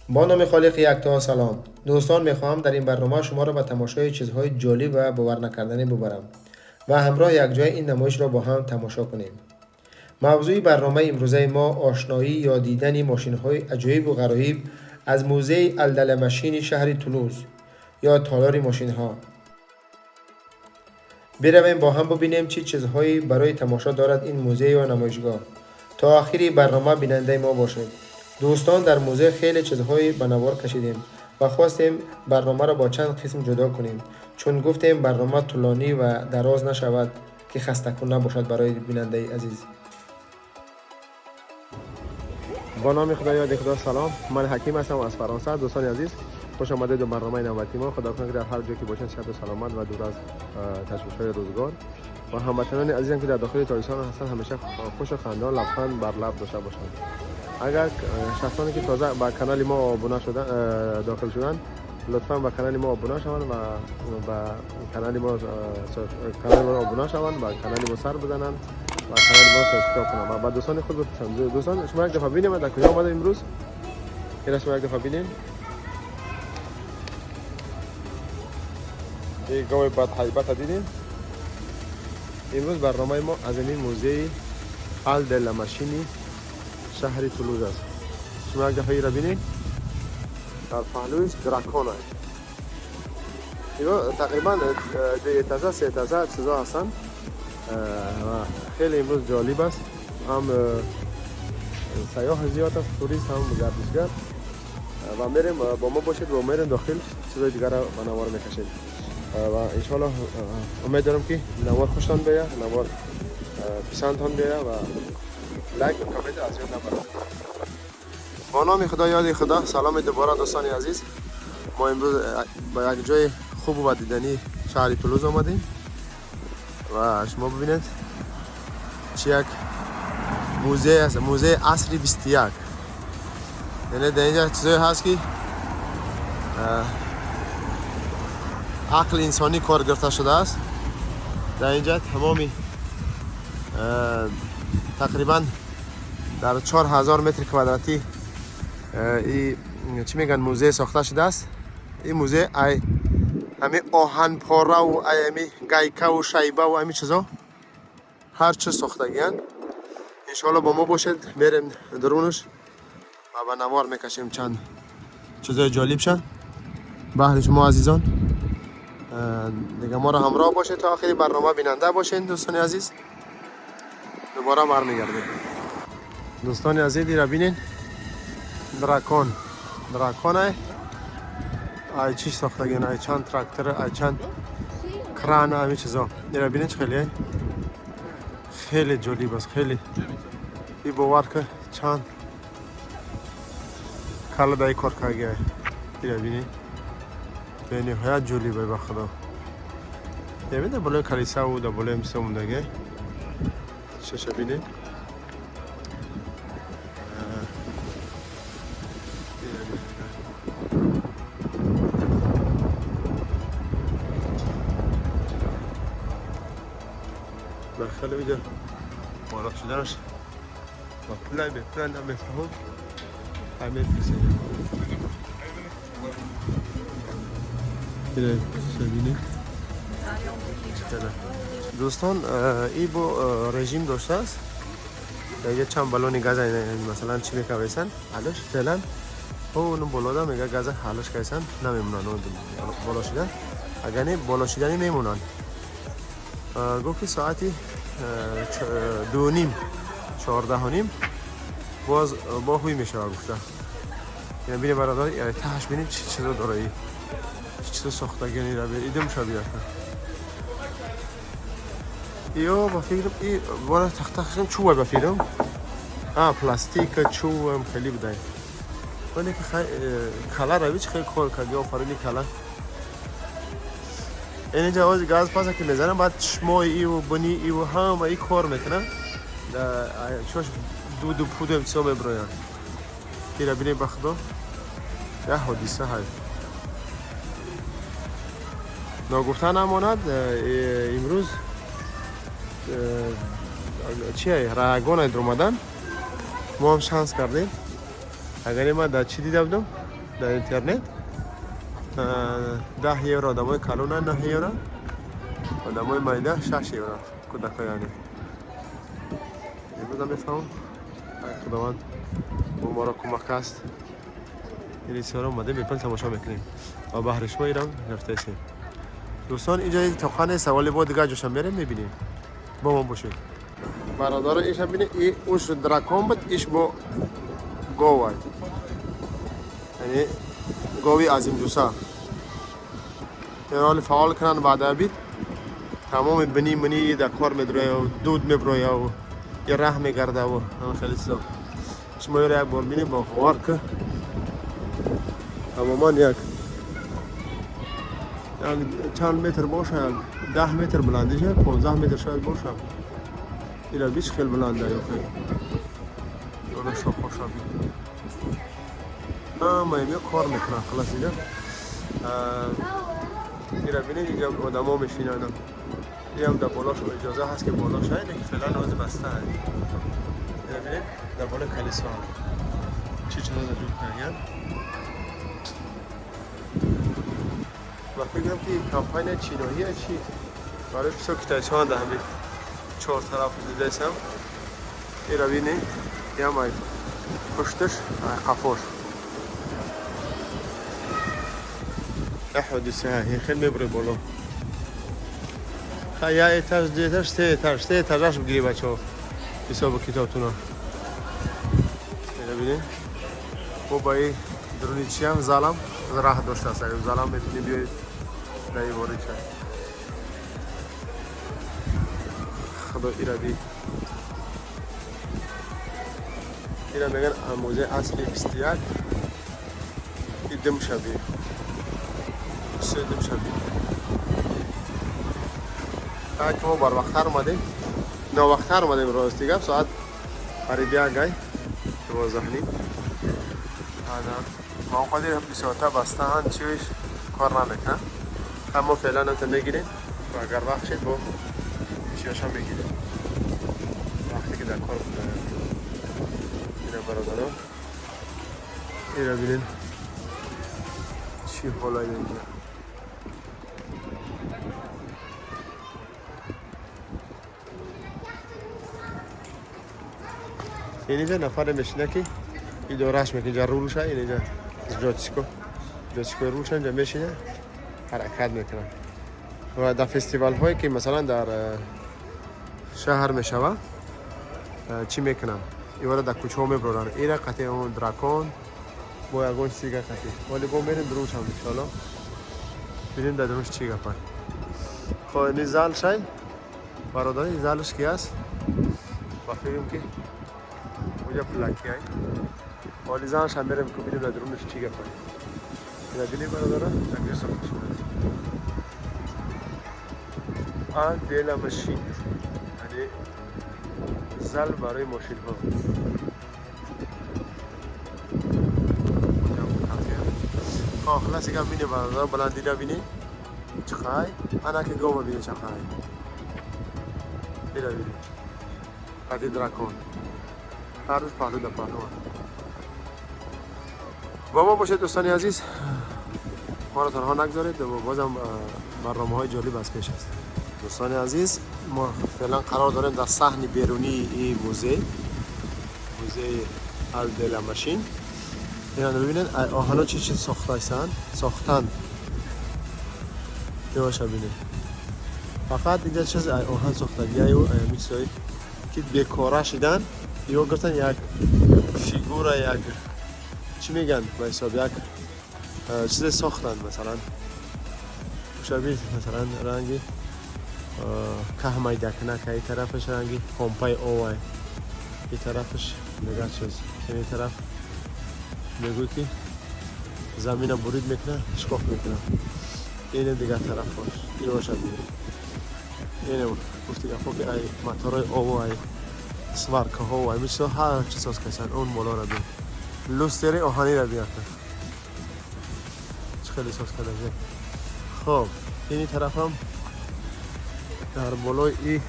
با نام خالق یکتا سلام دوستان، میخواهم در این برنامه شما را به تماشای چیزهای جالب و باور نکردنی ببرم و همراه یک جای این نمایش را با هم تماشا کنیم. موضوع برنامه امروزه ما آشنایی یا دیدن ماشین‌های عجایب و غرایب از موزه الدلمشین شهر تولوز یا تالار ماشین‌ها. برویم با هم ببینیم چه چیزهایی برای تماشا دارد این موزه یا نمایشگاه. تا آخری برنامه بیننده ما باشید. دوستان، در موزه خیلی چیزهایی به نوار کشیدیم و خواستیم برنامه را با چند قسم جدا کنیم، چون گفتیم برنامه طولانی و دراز نشود که خسته کن نباشد برای بیننده عزیز. با نام خدایاد خدا سلام، من حکیم هستم از فرانسه. دوستان عزیز، خوش آمدید به برنامه نوبتی ما. خدا کنه که در هر جایی که باشین صحت و سلامت و دور از تشویش‌های روزگار و هموطنان عزیزم که در داخل تاجیکستان هستند همیشه خوش و خندان لبخند بر لب داشته باشند. اگر شخصانی که تازه به کانال ما ابونه شدن داخل شدن، لطفا به کانال ما ابونه شوند و به کانال ما ابونه شوند و کانال ما سر بزنند و کانال ما سابسکرایب کنند و با دوستان خود بپسندید. دوستان، شما یک دفعه ببینید در کجا اومدم امروز. این شما یک دفعه ببینید این گاو بد حیبت دیدین. امروز برنامه ما از این موزه الدلمشین شهر تولوز است. شما یک دفعه را ببینید. در پهلویش دراکون است. اینا تقریبا 2 اتاژه 3 اتاژه چیزا هستن و خیلی امروز جالب است. هم سیاح زیاد است، توریست هم گردشگر و میریم با ما باشید و میریم داخل چیزای دیگر را به نوار میکشیم و انشالله امید دارم که نوار خوشتان بیاید، نوار پسندتان بیاید و لایک و کامنت از یاد نبرید. با نام خدا یاد خدا سلام دوباره دوستان عزیز. ما امروز با یک جای خوب و دیدنی شهر تولوز آمدیم و شما ببینید چه یک موزه است، موزه عصری 21. یعنی در اینجا چیزایی هست که عقل انسانی کار گرفته شده است. در اینجا تمامی تقریبا در 4000 متر کوادراتی چی میگن موزه ساخته شده است. این موزه همه آهن پاره و همه گایکه و شیبه و همه چیزا هر چه ساختگیان. انشالله با ما باشید، میریم درونش و به نوار میکشیم چند چیزای جالب شد. بهر شما عزیزان دیگه ما را همراه باشید تا آخری برنامه بیننده باشین. دوستان عزیز دوباره برمیگردیم. دوستان عزیز را ببینید دراکون ای چی ساختگی نه، چند تراکتور، ای چند کران، همه چیزا را ببینید. خیلی جالب است. خیلی ای باور که چند کلا دای کار کردگی را ببینید. به نهایت جالبه به خدا. ببینید بالای کلیسا و در بالای مثل موندگی چه ببینید. داخل اینجا مارک شدنش با پلای به پلای نمیفهمم همه پیسه اینه سبینه. دوستان ای با رژیم داشته است. دیگه چند بالون گاز مثلا چی میکویسن حالش فعلا اون بالا میگه گاز حالش کیسن نمیمونن اون بالا شدن. اگر نه بالا شدنی میمونن. گفتی ساعتی 2:30 باز با خوی میشه گفته. یعنی ببینید برادر تاش ببینید چه چیزا داره ای چه ساختگی را ایدم شو بیاد. یا با فکر ای بالا تختخشم چوبه با فکرم پلاستیک چوب خیلی بده. ولی که کلا رویش خیلی کار کردی آفرینی کلا. این جواز گاز پاسه که میزنم بعد شمای ای و بنی ای و هم ای کار میکنن. چوش دو پودم چه میبرن. کی را بینی بخدا. یه حادثه های. نگفتن امانت امروز چیه رایگان در اومدن. ما هم شانس کردیم. اگر ما در چی دیده بودم در اینترنت 10 یورو آدمای کلونه 9 یورو آدمای مایده 6 یورو کودک یعنی امروز میفهمم خداوند ما را کمک است این سیاره اومده میپل تماشا میکنیم و بحرش ما ایران رفته سیم دوستان اینجا تاخانه سوالی با دیگه جوشم میره میبینیم با ما باشید برادر ایش هم بینید این اوش دراکون بود ایش با گوه یعنی گوی عظیم دوسا حال فعال کنن بعد بید تمام بنی منی در کار میدروه و دود میبروه و یه راه میگرده و همه خیلی سا شما یک بار بینید با خوار که تماما یک چند متر باشه 10 متر بلندی شه 15 متر شاید باشه اینا بیش خیلی بلنده یا خیلی اون شاپ شابی ما اینجا کار میکنن خلاص اینا اینا بینید اینجا آدم ها میشینن این هم در بالاش اجازه هست که بالاش هست که فعلا ناز بسته هست اینا بینید در بالا کلیسا چی چرا در جوب کنگن و فکرم که این کمپاین چینایی چی برای بسیار که تایشان ده همین 4 طرف دیده ایسم این رو بینید این هم پشتش قفاش حادثه هی خیلی میبره بالا خیلی یه ایتاج دیتاج 3 ایتاجش بگیری بچه ها حساب کتابتون ها بینید و با این درونی چی هم ظالم راه داشته است اگر ظالم میتونی بیایید نهی وارد شد خدا ایرادی اینا میگن آموزه اصلی 21 دم شبیه 3 دم شبیه که ما بر وقتر اومدیم 9 وقتر اومدیم راست دیگه ساعت برای بیا گای 12 نیم ما خودی هم 2 ساعته بسته هن چیوش کار نمیکنن اما فعلا انت میگیریم و اگر وقت شد با چیوش هم میگیریم وقتی که در کار بودن اینه برادران این رو بینید چی حالای اینجا اینجا نفر میشینه که این دورش میکنه اینجا رولشه اینجا جاتسیکو رولشه اینجا میشینه حرکت میکنن و در فستیوال هایی که مثلا در شهر میشوه چی میکنن ایوارا در کوچه ها میبرن ایره قطعه اون دراکون با یکون سیگه قطعه ولی با میریم دروش هم انشاءالله بینیم در دروش چی گفت خب این زال شای برادر این زالش کی هست با فیلم که اونجا پلاکی های ولی زالش هم میریم که بینیم در درونش چی گفت اینا بینیم برادر نگیر ساختش آن دیل ماشین یعنی زل برای ماشین ها خلاص اگه بینیم برادر بلندی نبینیم چخای انا که گوه بینیم چخای اینا بینیم قدی دراکون هر روز پهلو در پهلو با ما باشید دوستانی عزیز ما را تنها نگذارید و بازم برنامه های جالب از پیش است دوستان عزیز ما فعلا قرار داریم در صحن بیرونی این موزه الدل ماشین اینا رو ببینید آهنا چی ساختن نواش ببینید فقط اینجا چیز آهن ساختن یا میسایی که بیکاره شدن یا گفتن یک فیگور یک چی میگن به حساب یک چیز ساختن مثلا شبیه مثلا رنگی کهمای دکنه که این طرفش رنگی پمپای اوه این طرفش نگاه چیز این طرف میگوی که زمین رو برید میکنه شکاف میکنه این دیگه طرف باش این رو شد میگه این گفتی که خوب ای موتورای اوه ای سوارک ها و میشه هر چیز ساز کشن اون مولا رو بید لوستری آهانی رو بیاد خیلی ساز کنه خب اینی طرف هم در بالای این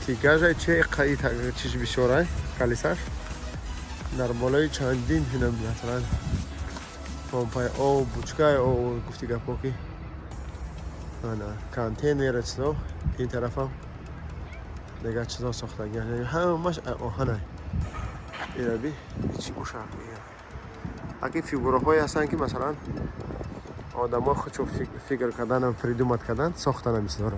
تیگه چه چیز بیشوره کلیساش در بالای چندین هنم مثلا پمپای او بوچکای او گفتی گپا که انا کانتینر است این طرف هم دیگه چیزا ساختگی همه ماش آهنه اینا بی چی بوشم اگه فیگورهای هستن که مثلا آدما خودشو فکر کردن هم فریدومت کردن ساختن هم میسازن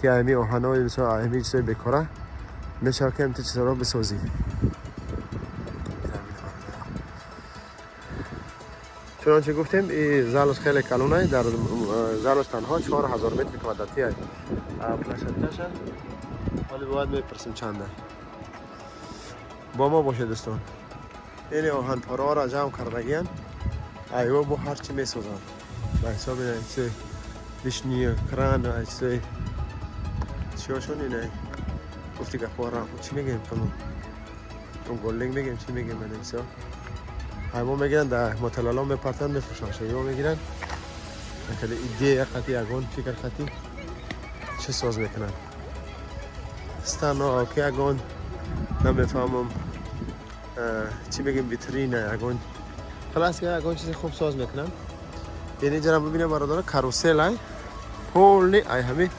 که امی آهنای مثلا امی چیزای بکاره میشه که امتی چیزا رو بسازی چنانچه گفتیم این زالوس خیلی کلونه در زالوس تنها 4000 متر کوادراتی است پلاسنتاشن ولی باید میپرسیم چنده با ما باشه دوستان این آهن پارا را جمع کردگیان ایوا با هر چی میسازن به حساب این چه دشنی کران ایسای چیاشون اینه گفتی که پارا چی میگیم کنم اون گلنگ میگیم چی میگیم من ایسا ایوا میگیرن در متلالان بپرتن میفروشن شیوا میگیرن مثلا ایده قطعی اگون فکر قطعی چه ساز میکنن استانا که اگون نمیفهمم چی بگیم ویترینه اگون خلاص که اگون چیز خوب ساز میکنن یعنی جرا ببینه برادر کاروسل ای پول ای همه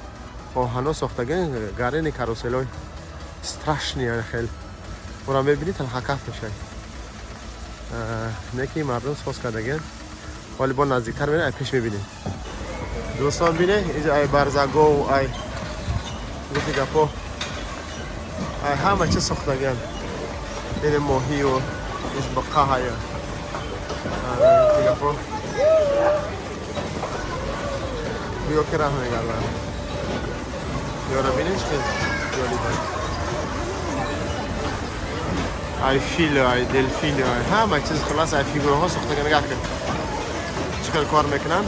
آهنا ساختگی گارین کاروسلای استراشنی خیلی اونم ببینید حقیقت میشه نکی مردم ساز کردگن ولی با نزدیکتر میره پیش میبینیم دوستان بینه اینجا ای برزگو ای گفتی گپا ای همه چه ساختگن این ماهی و ایش بقا های گفتی گپا بیو که راه میگردن یارا بینیش که یالی باید ای فیل ای دلفین ای همه چیز خلاص ای فیگوره ها ساخته نگاه کن چکر کار میکنن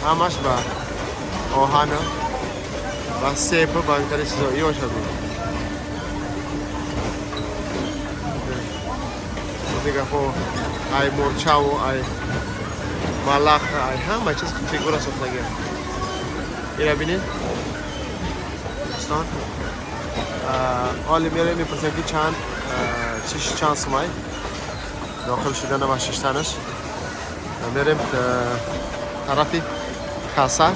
همش با آهن و سیب و بانکاری چیزا ایو شد دیگه خو ای مرچاو ای ملاخ ای همه چیز فیگوره ساخته اینا بینید دوستان حالی میره میپرسه که چند سمای داخل شدن و ششتنش میریم طرفی کاسا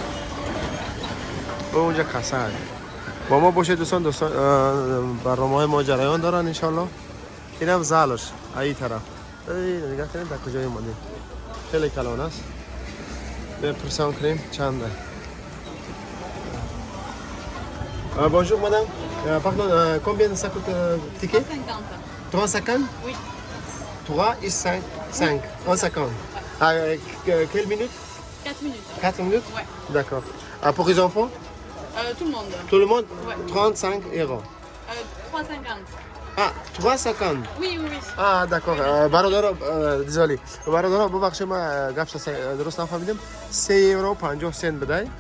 و اونجا کاسا هست با ما باشه دوستان برنامه های ما جریان دارن انشالله این هم زالوش ای طرف نگاه کنیم در کجای ماندیم خیلی کلان است بپرسان کنیم چنده bonjour madame, pardon, combien ça coûte ticket 3,50 Oui. 3 et 5, 5, 1,50. Quelle minute 4 minutes. 4 minutes Ouais. D'accord. Pour les enfants Tout le monde. Tout le monde Ouais. 35 euros. 3,50. Ah, 3,50 Oui, oui, oui. Ah, d'accord. برادر désolé. برادر ببخشید ما گفت درست نفهمیدم 3 euro 50 سنت بدهید.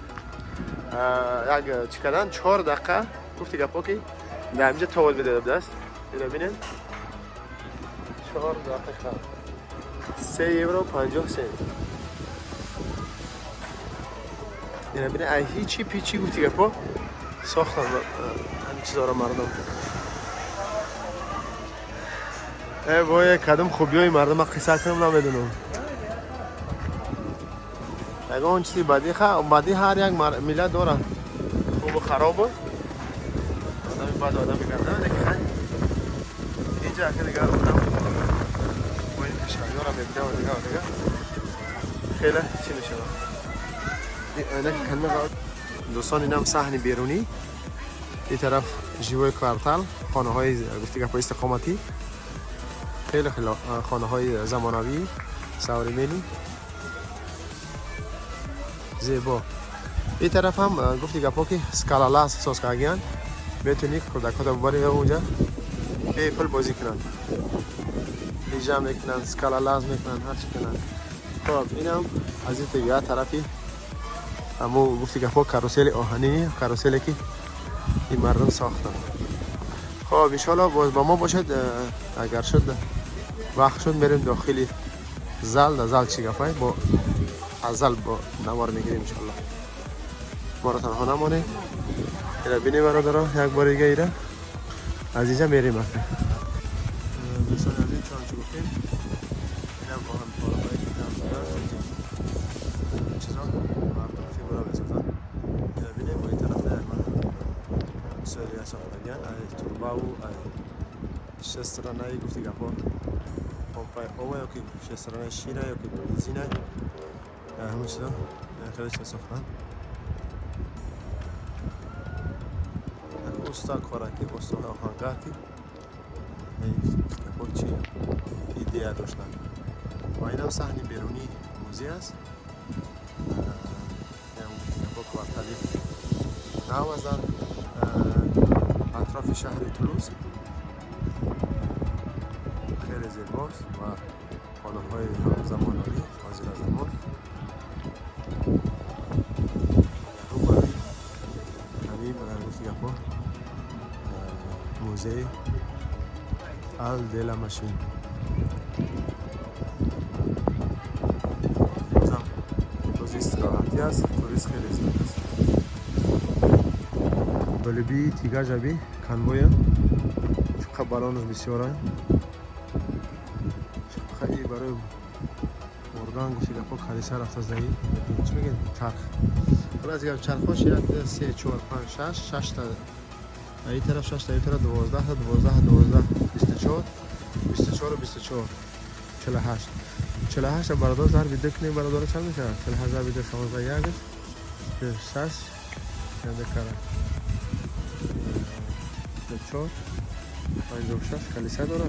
یک چیکردن 4 دقیقه گفتی گپا که در اینجا تاول بده دست اینا ببینید 4 دقیقه 3 یورو 50 سنت اینا ببینید ای هیچی پیچی گفتی گپا ساختن همین چیزا رو مردم ای وای کدام خوبیای مردم قصه کنم نمیدونم اگه اون چیزی بعدی هر یک ملت داره خوب و خرابه آدمی بعد آدمی گردن دیگه اینجا که دیگه اونم با این کشوری ها رو میبینه و دیگه خیلی چی میشه اینه که کنه دوستان این هم صحن بیرونی این طرف جیوه کوارتال خانه های گفتی که استقامتی خیلی خانه های زمانوی سوریمنی زیبا این طرف هم گفتی گپا که سکالالاس ساز کردن میتونی کودک‌ها رو ببری اونجا پیپل بازی کنن لیجا میکنن سکالالاس میکنن هر چی کنن خب اینم از این دیگه طرفی همو گفتی گپا کاروسل آهنی کاروسلی که این مردم ساختن خب ان شاء الله باز با ما باشد اگر شد وقت شد میریم داخلی زال چی گپای با ازل با نوار میگیریم انشالله ما رو تنها نمانه اینا بینی برادرها یک بار دیگه ایره از اینجا میریم دوستان از این چون چی گفتیم اینا میگن توربا و شسترانه گفتی گپا پمپای اوه یا که شسترانه شیره یا که بنزینه همون چیزا خیلی چه ساختن usta koraki usta hangati گپا چی ایده داشتن و این هم صحنه بیرونی موزه است گپا کوارتالی نو از اطراف شهر تولوز خیلی زیباست و خانه‌های زمانانی حاضر زمان روبروی همین گفتی گپا موزه ال دلا ماشین بازم روز استراحتی است توریست خیلی زیاد است بلبی تیگا جبی کنبویا چقدر بالانش بسیاره خیلی برای مردان گوشی گپا کلیسا رفته زایی چی میگن چرخ حالا از چرخ هاش 3 4 5 6 تا این طرف 6 تا این طرف 12 تا 12 12 24 24 24 48 48 برادر زار بیدک نه برادر چند میشه 48 بیدک 16 یک 6 یاد کارا 4 56 کلیسا داره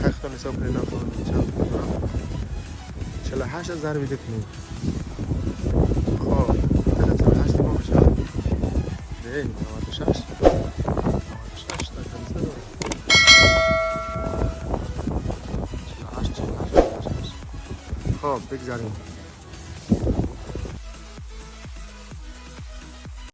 خیلی حساب کنید نفهمید 48 ضرب بیدک نه خب 48 ما میشه نه 96 96 تا کلیسا داره 48 خب بگذاریم